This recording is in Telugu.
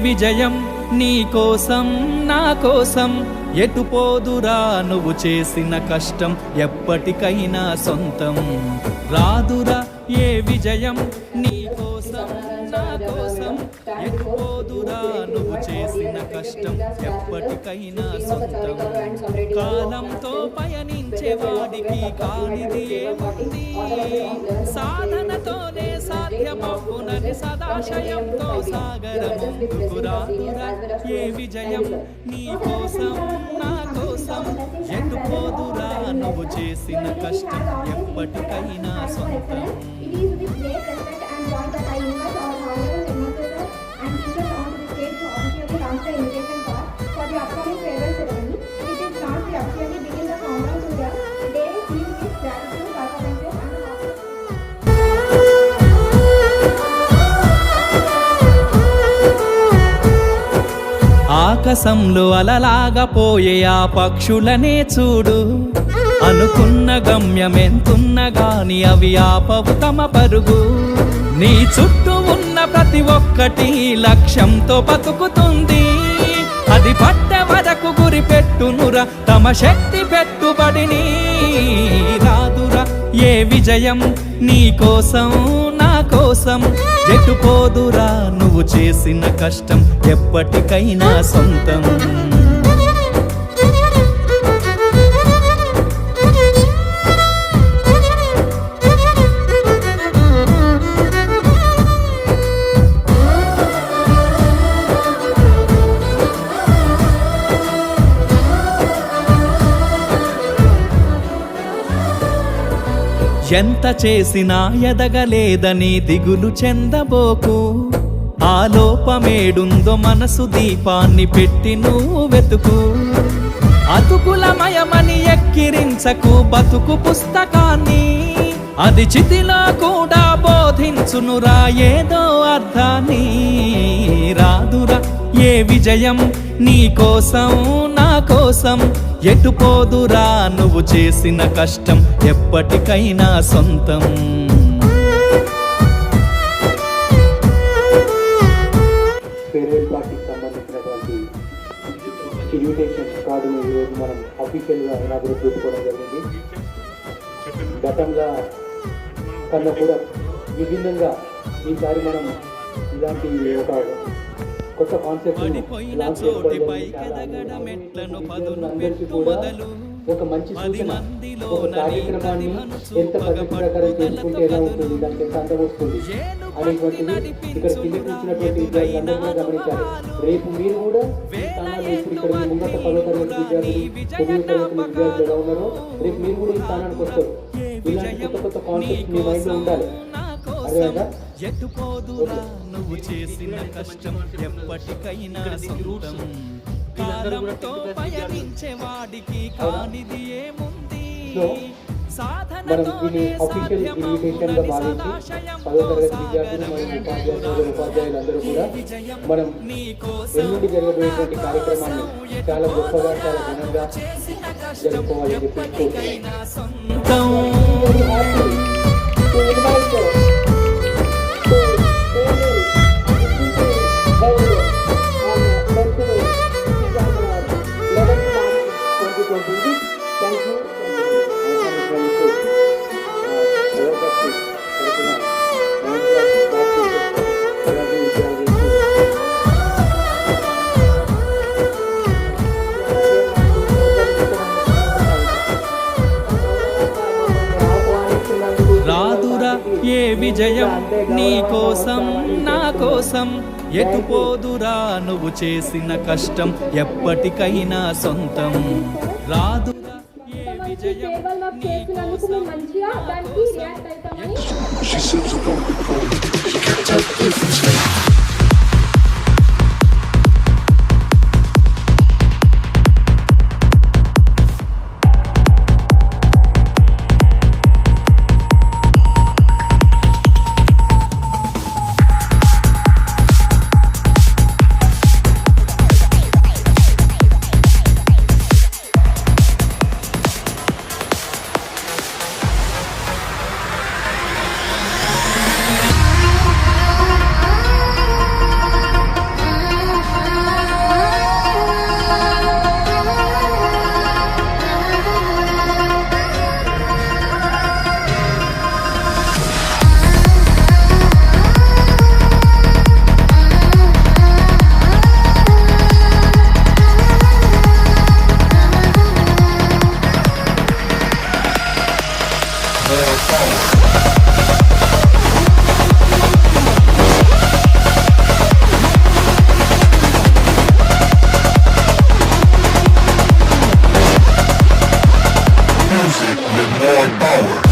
విజయం నీ కోసం నా కోసం, ఎటు పోదురా నువ్వు చేసిన కష్టం ఎప్పటికైనా సొంతం. రాదురా ఏ విజయం నీ కోసం నా కోసం, ఎటు పోదురా నువ్వు చేసిన కష్టం ఎప్పటికైనా సొంతం. కాలంతో పయనించే వాడికి కానిది ఏముంది, సాధనతోనే సాధ్యమవునని సదాశయంతో సాగరముందుకు. రాదురా ఏ విజయం నీ కోసం నా కోసం, ఎటు పోదురా నువ్వు చేసిన కష్టం ఎప్పటికైనా సొంతం. ఆకాశంలో అలలాగా పోయే ఆ పక్షులనే చూడు, అనుకున్న గమ్యమెంతున్న గాని అవి ఆపవు తమ పరుగు. నీ చుట్టూ ఉన్న ప్రతి ఒక్కటి లక్ష్యంతో బతుకుతుంది, అది పట్టే వరకు గురి పెట్టునురా తమ శక్తి పెట్టుబడిని. రాదురా ఏ విజయం నీ కోసం నా కోసం, ఎటు పోదురా నువ్వు చేసిన కష్టం ఎప్పటికైనా సొంతం. ఎంత చేసినా ఎదగలేదని దిగులు చెందబోకు, ఆ లోపమేడుందో మనసు దీపాన్ని పెట్టి నువ్వు వెతుకు. అతుకులమయమని ఎక్కిరించకు బతుకు పుస్తకాన్ని, అది చితిలో కూడా బోధించునురా ఏదో అర్థాన్ని. రాదురా ఏ విజయం నీ కోసం నా కోసం, ఎటు పోదురా నువ్వు చేసిన కష్టం ఎప్పటికైనా సొంతం. ఫేర్వెల్ పార్టీకి సంబంధించినటువంటి ఇన్విటేషన్ కార్డును ఈరోజు మనం అఫీషియల్గా ఇనాగ్రేట్ చేసుకోవడం జరిగింది. గతంగా కన్నా కూడా విభిన్నంగా ఈసారి మనం ఇలాంటి ఒక కొత్త కాన్సెప్ట్ లాంచ్ అందరికీ కూడా ఒక మంచి సూచన, ఒక కార్యక్రమాన్ని ఎంత పద్ధతి ప్రకారం చేసుకుంటే ఎలా ఉంటుంది, దానికి ఎంత అందం వస్తుంది అనేటువంటిది ఇక్కడ కింద కూర్చున్నటువంటి విద్యార్థులందరూ కూడా గమనించాలి. రేపు మీరు కూడా ఈ స్థానాలు ఇప్పుడు ఇక్కడ మీ ముంగట 10వ తరగతి విద్యార్థులు 9వ తరగతి విద్యార్థులు ఎలా ఉన్నారో రేపు మీరు కూడా ఈ స్థానానికి వస్తారు. ఇలాంటి కొత్త కొత్త కాన్సెప్ట్ మీ మైండ్లో ఉండాలి. అదేవిధంగా ఎటు పోదురా నువ్వు చేసిన కష్టం ఎప్పటికైనా సొంతం. కాలంతో పయనించే వాడికి కానిది ఏముంది, మనం దీన్ని అఫీషియల్ ఇన్విటేషన్గా భావించి 10వ తరగతి విద్యార్థులు మరియు ఉపాధ్యాయులందరూ కూడా మనం ఎల్లుండి జరగబోయేటువంటి కార్యక్రమాన్ని చాలా గొప్పగా చాలా ఘనంగా జరుపుకోవాలని చెప్పి ఏ విజయం నీ కోసం నా కోసం, ఎటు పోదురా నువ్వు చేసిన కష్టం ఎప్పటికైనా సొంతం. రాదురా ఏ విజయం నీ కోసం నా కోసం. Music with more power.